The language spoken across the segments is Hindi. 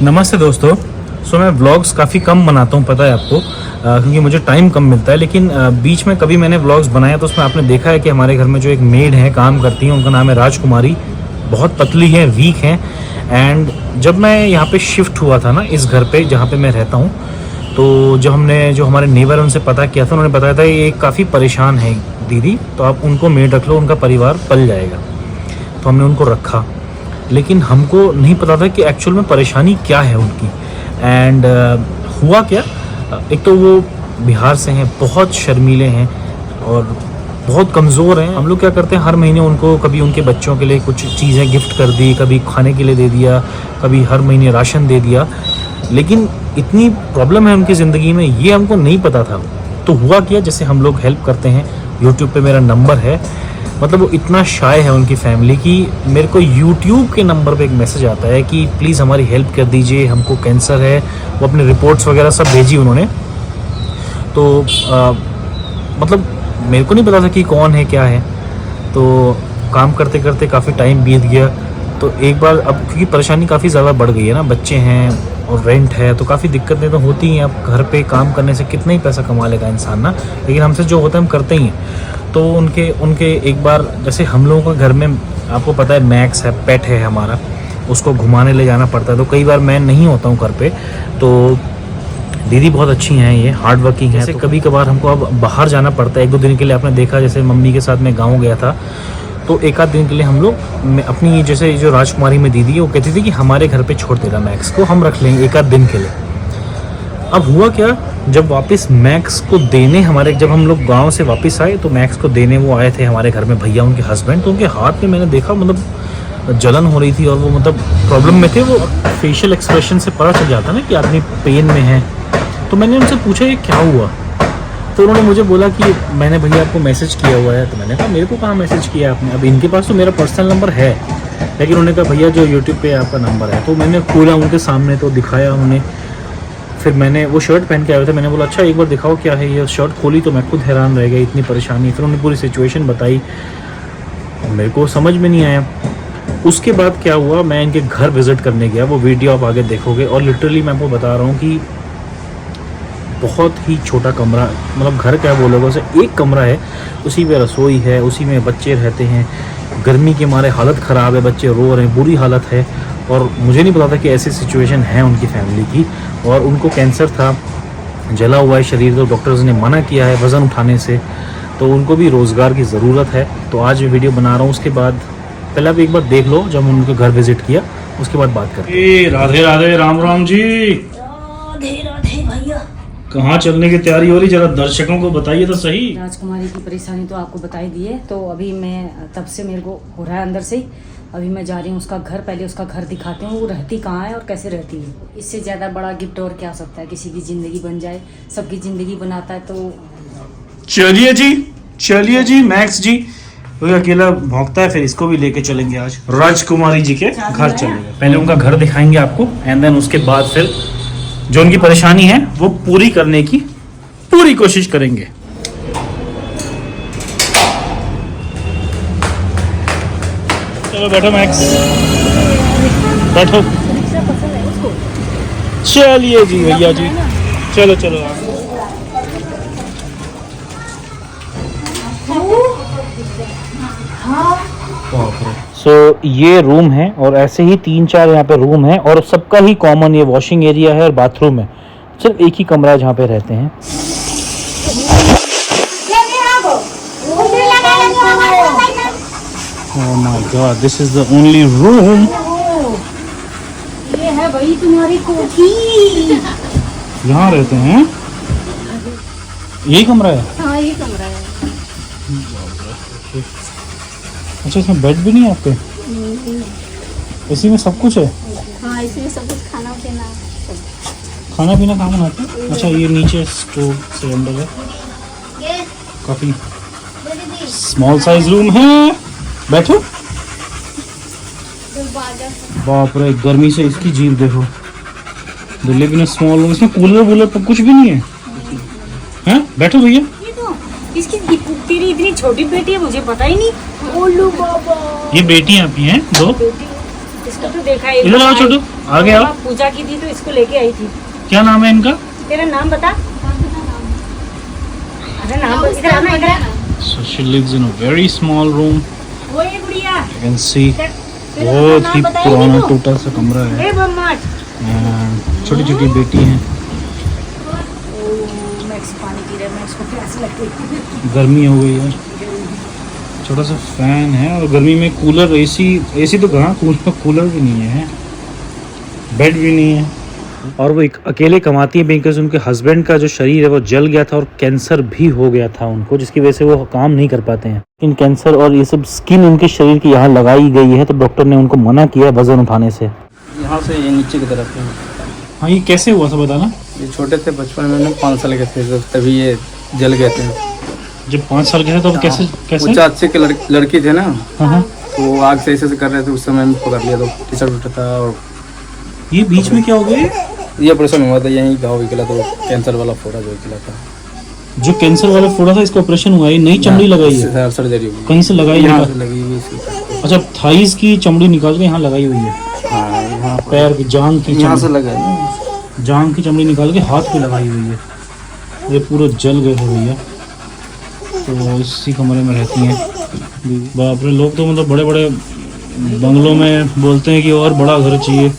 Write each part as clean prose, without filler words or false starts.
नमस्ते दोस्तों। सो मैं व्लॉग्स काफ़ी कम बनाता हूँ, पता है आपको, क्योंकि मुझे टाइम कम मिलता है। लेकिन बीच में कभी मैंने व्लॉग्स बनाया तो उसमें आपने देखा है कि हमारे घर में जो एक मेड है, काम करती हैं, उनका नाम है राजकुमारी। बहुत पतली है, वीक हैं। एंड जब मैं यहाँ पे शिफ्ट हुआ था ना, इस घर पे जहाँ पे मैं रहता हूँ, तो जो हमारे नेबर उनसे पता किया था, उन्होंने बताया था ये काफ़ी परेशान है दीदी, तो आप उनको मेड रख लो, उनका परिवार पल जाएगा। तो हमने उनको रखा, लेकिन हमको नहीं पता था कि एक्चुअल में परेशानी क्या है उनकी। एंड हुआ क्या, एक तो वो बिहार से हैं, बहुत शर्मीले हैं और बहुत कमज़ोर हैं। हम लोग क्या करते हैं, हर महीने उनको कभी उनके बच्चों के लिए कुछ चीज़ें गिफ्ट कर दी, कभी खाने के लिए दे दिया, कभी हर महीने राशन दे दिया। लेकिन इतनी प्रॉब्लम है उनकी ज़िंदगी में, ये हमको नहीं पता था। तो हुआ क्या, जैसे हम लोग हेल्प करते हैं, यूट्यूब पे मेरा नंबर है, मतलब वो इतना शाय है उनकी फैमिली की, मेरे को यूट्यूब के नंबर पे एक मैसेज आता है कि प्लीज़ हमारी हेल्प कर दीजिए, हमको कैंसर है। वो अपने रिपोर्ट्स वगैरह सब भेजी उन्होंने। तो मतलब मेरे को नहीं पता था कि कौन है क्या है। तो काम करते करते काफ़ी टाइम बीत गया। तो एक बार, अब क्योंकि परेशानी काफ़ी ज़्यादा बढ़ गई है ना, बच्चे हैं और रेंट है, तो काफ़ी दिक्कतें तो होती हैं। अब घर पे काम करने से कितना ही पैसा कमा लेगा इंसान ना, लेकिन हमसे जो होता है हम करते ही हैं। तो उनके एक बार, जैसे हम लोगों के घर में आपको पता है मैक्स है, पेट है हमारा, उसको घुमाने ले जाना पड़ता है। तो कई बार मैं नहीं होता हूँ घर पे, तो दीदी बहुत अच्छी हैं, ये हार्ड वर्किंग है। जैसे तो कभी कभार हमको अब बाहर जाना पड़ता है 1-2 दिन के लिए। आपने देखा, जैसे मम्मी के साथ मैं गाँव गया था, तो 1-आध दिन के लिए हम लोग अपनी, जैसे जो राजकुमारी में दीदी है, वो कहती थी कि हमारे घर पे छोड़ देगा मैक्स को, हम रख लेंगे 1-आध दिन के लिए। अब हुआ क्या, जब वापस मैक्स को देने जब हम लोग गांव से वापस आए, तो मैक्स को देने वो आए थे हमारे घर में भैया, उनके हस्बैंड। तो उनके हाथ में मैंने देखा, मतलब जलन हो रही थी और वो मतलब प्रॉब्लम में थे। वो फेशियल एक्सप्रेशन से पता चल जाता ना कि आदमी पेन में है। तो मैंने उनसे पूछा ये क्या हुआ, तो उन्होंने मुझे बोला कि मैंने भैया आपको मैसेज किया हुआ है। तो मैंने कहा मेरे को कहाँ मैसेज किया आपने, अब इनके पास तो मेरा पर्सनल नंबर है, लेकिन उन्होंने कहा भैया जो यूट्यूब पे आपका नंबर है। तो मैंने खोला उनके सामने, तो दिखाया उन्हें। फिर मैंने वो शर्ट पहन के आए थे, मैंने बोला अच्छा एक बार दिखाओ क्या है ये। शर्ट खोली तो मैं खुद हैरान रह गया, इतनी परेशानी। फिर उन्होंने पूरी सिचुएशन बताई, मेरे को समझ में नहीं आया। उसके बाद क्या हुआ, मैं इनके घर विज़िट करने गया, वो वीडियो आप आगे देखोगे। और लिटरली मैं आपको बता रहा हूँ कि बहुत ही छोटा कमरा, मतलब घर क्या बोलोगे उसे, एक कमरा है, उसी में रसोई है, उसी में बच्चे रहते हैं। गर्मी के मारे हालत ख़राब है, बच्चे रो रहे हैं, बुरी हालत है। और मुझे नहीं पता था कि ऐसी सिचुएशन है उनकी फैमिली की। और उनको कैंसर था, जला हुआ है शरीर, तो डॉक्टर्स ने मना किया है वज़न उठाने से। तो उनको भी रोज़गार की ज़रूरत है। तो आज मैं वीडियो बना रहा हूँ। उसके बाद पहले आप एक बार देख लो, जब उनके घर विज़िट किया, उसके बाद बात करते हैं। राधे राधे, राम राम जी। राधे राधे भैया। कहाँ चलने की तैयारी हो रही, जरा दर्शकों को बताइए तो सही। राजकुमारी की परेशानी तो आपको बताई दी है। तो अभी मैं, तब से मेरे को हो रहा है अंदर से ही, अभी मैं जा रही हूँ उसका घर। पहले उसका घर दिखाते हैं, वो रहती कहाँ है और कैसे रहती है। इससे ज़्यादा बड़ा गिफ्ट और क्या सकता है, किसी की ज़िंदगी बन जाए, सबकी ज़िंदगी बनाता है। तो चलिए जी मैक्स जी, वो अकेला भौंकता है, फिर इसको भी लेके चलेंगे आज राजकुमारी जी के घर चलेंगे। पहले उनका घर दिखाएंगे आपको, एंड देन उसके बाद फिर जो उनकी परेशानी है वो पूरी करने की पूरी कोशिश करेंगे। चलो बैठो मैक्स, बैठो। चलिए जी भैया जी, चलो चलो। सो ये रूम है, और ऐसे ही 3-4 यहाँ पे रूम है, और सबका ही कॉमन ये वॉशिंग एरिया है और बाथरूम है। सिर्फ एक ही कमरा है जहाँ पे रहते हैं। Oh my God, this is the only room. ये है भाई तुम्हारी कोठी। यहाँ रहते हैं, यही कमरा है। हाँ ये कमरा है। अच्छा, इसमें बेड भी नहीं है आपके? इसी में सब कुछ है? हाँ इसमें सब कुछ, खाना पीना खाना पीना कहाँ बनाते हैं? अच्छा, ये नीचे स्टोव सिलेंडर है। काफ़ी स्मॉल साइज रूम है। बैठो। बाप रे, गर्मी से इसकी जीभ देखो। दिल्ली भी ना स्मॉल रूम, इसमें कूलर वूलर पर कुछ भी नहीं है। हैं? बैठो भैया। ये तो इसकी तेरी इतनी छोटी बेटी है, मुझे पता ही नहीं। ओलू बाबा, ये बेटी आपकी हैं 2? इसको तो देखा है, इधर आओ छोटू, आगे आओ। पूजा की थी तो इसको लेके आई थी। क्या नाम है इनका? तेरा नाम बता। अरे नाम इधर आना, इधर आ। So she lives in a very small room. वो ये गुड़िया। You can see तेरा बहुत नाम ही बताएगी पुराना तू? टूटा सा कमरा है। ए बम्मट। छोटी छोटी बेटी हैं। मैक्स पानी पी रहा है, मैक्स को प्यास लगती है। गर्मी हो गई है, छोटा सा फैन है और गर्मी में कूलर, एसी तो कहाँ, कूलर भी नहीं है, बेड भी नहीं है। और वो एक अकेले कमाती है बिकॉज उनके हस्बैंड का जो शरीर है वो जल गया था और कैंसर भी हो गया था उनको, जिसकी वजह से वो काम नहीं कर पाते हैं। इन कैंसर और ये सब स्किन उनके शरीर की यहाँ लगाई गई है, तो डॉक्टर ने उनको मना किया वजन उठाने से। यहाँ से ये नीचे की तरफ है। हाँ, ये कैसे हुआ था बताना। ये छोटे थे, बचपन में 5 साल के थे तो तभी ये जल गए थे। जब 5 साल के थे तो कैसे वो चाचे के लड़की थे ना, हाँ, तो वो आग से ऐसे कर रहे थे, उस समय में पकड़ लिया तो टी शर्ट उठा था। और ये बीच में क्या हो गया? ये ऑपरेशन हुआ था, यहीं घाव निकला तो कैंसर वाला फोड़ा जो निकला था। जो कैंसर वाला फोड़ा था इसका ऑपरेशन हुआ है, नई चमड़ी लगाई है, सर्जरी हुई, कहीं से लगाई यहाँ है? से लगी हुई इसकी। अच्छा, थाइस की चमड़ी निकाल के यहाँ लगाई हुई है, हाँ, यहाँ पैर की जांग की यहाँ से चमड़ी, लगा है। जांग की चमड़ी निकाल के हाथ पे लगाई हुई है। ये पूरे जल गए थे भैया, तो इसी कमरे में रहती हैं। बाप रे, लोग तो मतलब बड़े बड़े बंगलों में बोलते हैं कि और बड़ा घर चाहिए,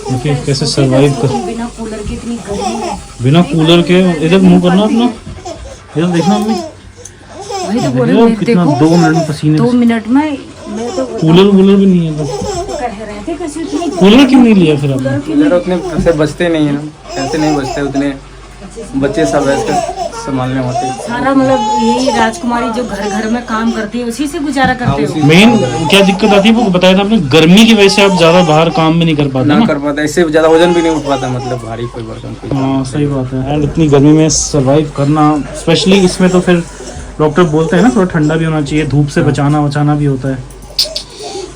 क्योंकि कैसे सरवाइव कर। बिना कूलर के इतनी गर्मी है। बिना कूलर के, इधर मुंह करना अपना, इधर देखना अपनी, वही तो बोल रही हूँ, कितना देखो 2 मिनट में पसीने 2 मिनट में मैं तो कूलर भी नहीं है तो कह रहे थे कैसे इतनी कूलर क्यों नहीं लिया फिर आपने? इधर उतने पैसे बचते नहीं है ना, पैसे नहीं बचते उतने, बच्चे सब ऐसे संभालने होते। सारा मतलब यही राजकुमारी जो घर घर में काम करती है उसी से गुजारा करते हो। मेन क्या दिक्कत आती है वो बताया था आपने, गर्मी की वजह से आप ज्यादा बाहर काम भी नहीं कर पाते ना ना। कर पाता, इससे ज्यादा वजन भी नहीं उठ पाता, मतलब भारी कोई बर्तन कोई। हाँ, सही बात है। एंड इतनी गर्मी में सरवाइव करना, स्पेशली इसमें तो फिर डॉक्टर बोलते हैं ना थोड़ा ठंडा भी होना चाहिए, धूप से बचाना भी होता है।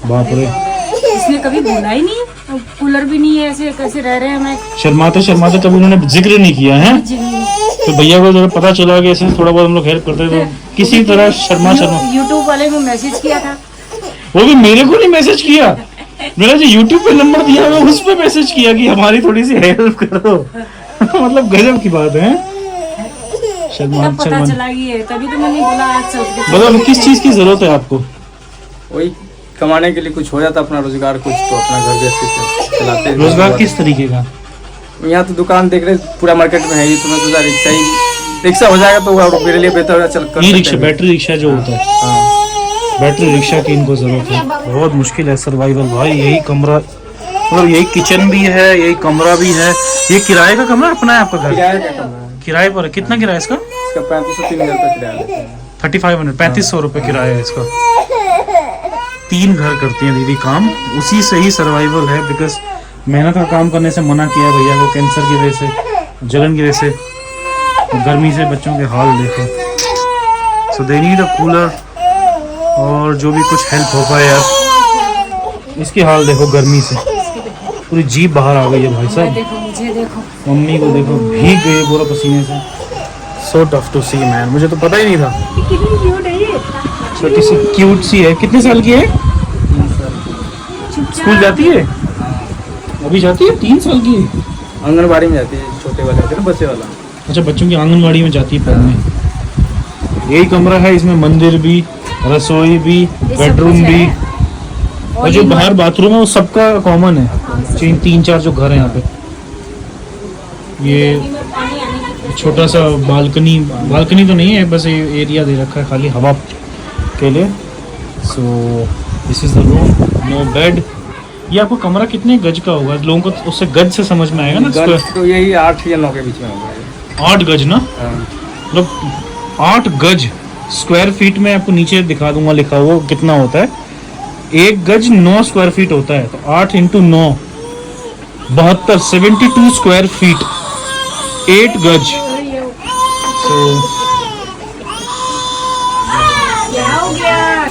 बाप रे, इसने कभी बोला ही नहीं, कूलर भी नहीं है, ऐसे कैसे रह रहे हैं। मैं शर्माते कभी उन्होंने जिक्र नहीं किया है। तो भैया को जब पता चला कि ऐसे थोड़ा बहुत हम लोग हेल्प करते हैं तो किसी तरह शर्मा यूट्यूब वाले में मैसेज किया था, वो भी मेरे को नहीं मैसेज किया, मेरा जो यूट्यूब पे नंबर दिया हुआ उस पे मैसेज किया कि हमारी थोड़ी सी हेल्प करो। मतलब गजब की बात है। तब पता चला ये, तभी तो मैंने बोला आज सोच के। मतलब किस चीज की जरूरत है आपको? वही कमाने के लिए कुछ हो जाता अपना रोजगार, कुछ तो अपना घर गृहस्थी चलाते हैं। रोजगार किस तरीके का? यहाँ तो दुकान देख रहे पूरा मार्केट में है ही, तो मैं सोचा रिक्शा हो जाएगा तो वो मेरे लिए बेहतर होगा। चल कर ई रिक्शा, बैटरी रिक्शा जो होता है, हाँ। बैटरी रिक्शा की इनको जरूरत है। बहुत मुश्किल है सर्वाइवल भाई। यही कमरा, मतलब यही किचन भी है, यही कमरा भी है। ये किराए का कमरा अपना है आपका घर? किराए का कमरा है। किराए पर है? कितना किराया इसका? इसका 3500-3000 रुपये किराया लेते हैं। 3500 3500 रुपये किराया है इसका। 3 घर करती हैं दीदी काम, उसी से ही सर्वाइवल है। बिकॉज मेहनत का काम करने से मना किया भैया को, कैंसर की वजह से, जलन की वजह से, गर्मी से बच्चों के हाल देखो। सो दे नीड अ कूलर और जो भी कुछ हेल्प हो पाए यार। इसकी हाल देखो, गर्मी से पूरी जीभ बाहर आ गई है भाई साहब। देखो मुझे देखो, मम्मी को देखो, भीग गई है पूरा पसीने से। So tough to see man, मुझे तो पता ही नहीं था। कितनी क्यूट है ये। छोटी सी क्यूट सी है। कितने साल की है? स्कूल जाती है अभी? जाती है? 3 साल की है। आंगनबाड़ी में जाती है, छोटे वाले होते हैं ना, बच्चे वाला। अच्छा, बच्चों की आंगनबाड़ी में जाती है पढ़ने। यही कमरा है, इसमें मंदिर भी, रसोई भी, बेडरूम भी, और जो बाहर बाथरूम है वो सबका कॉमन है। 3-4 जो घर है यहाँ पे। ये छोटा सा बालकनी तो नहीं है, बस ये एरिया दे रखा है खाली हवा के लिए। So this is the room, no bed. ये आपको कमरा कितने गज का होगा? लोगों को उससे गज से समझ में आएगा ना। गज तो यही 8 या 9 के बीच में होगा। 8 गज ना, हाँ। मतलब 8 गज स्क्वायर फीट में आपको नीचे दिखा दूंगा लिखा हुआ कितना होता है। 1 गज 9 स्क्वायर फीट होता है, तो 8 × 9 72 72 स्क्वायर फीट 8 गज। तो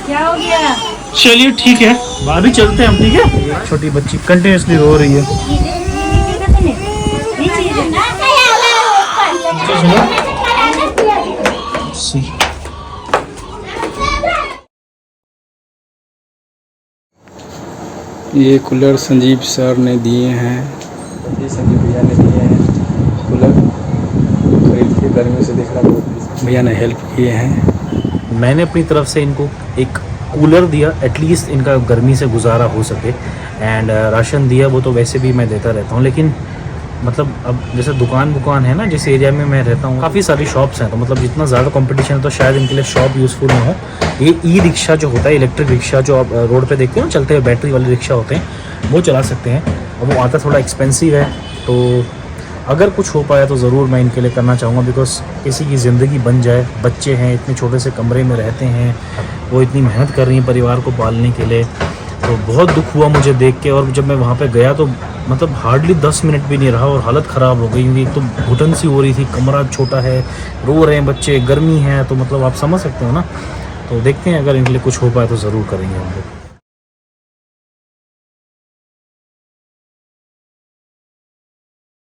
क्या हो गया? चलिए ठीक है, भाभी चलते हैं हम, ठीक है? छोटी बच्ची कंटिन्यूसली रो रही है। See. ये कूलर संजीव सर ने दिए हैं, ये संजीव भैया ने दिए हैं कूलर, खरीद के गर्मी से देख रहा हूँ भैया ने हेल्प किए हैं। मैंने अपनी तरफ से इनको एक कूलर दिया, एटलीस्ट इनका गर्मी से गुजारा हो सके, एंड राशन दिया, वो तो वैसे भी मैं देता रहता हूँ, लेकिन मतलब अब जैसे दुकान है ना, जिस एरिया में मैं रहता हूँ काफ़ी सारी शॉप्स हैं, तो मतलब जितना ज़्यादा कंपटीशन है तो शायद इनके लिए शॉप यूज़फुल ना हो। ये ई रिक्शा जो होता है, इलेक्ट्रिक रिक्शा जो आप रोड पे देखते हो ना चलते हुए, बैटरी वाले रिक्शा होते हैं, वो चला सकते हैं। और वो आता थोड़ा एक्सपेंसिव है, तो अगर कुछ हो पाया तो ज़रूर मैं इनके लिए करना चाहूँगा, बिकॉज किसी की ज़िंदगी बन जाए। बच्चे हैं, इतने छोटे से कमरे में रहते हैं, वो इतनी मेहनत कर रही हैं परिवार को पालने के लिए, तो बहुत दुख हुआ मुझे देख के। और जब मैं वहाँ पे गया तो मतलब हार्डली 10 मिनट भी नहीं रहा और हालत ख़राब हो गई, क्योंकि एक तो घुटन सी हो रही थी, कमरा छोटा है, रो रहे हैं बच्चे, गर्मी है, तो मतलब आप समझ सकते हो ना। तो देखते हैं अगर इनके लिए कुछ हो पाए तो ज़रूर करेंगे हम लोग।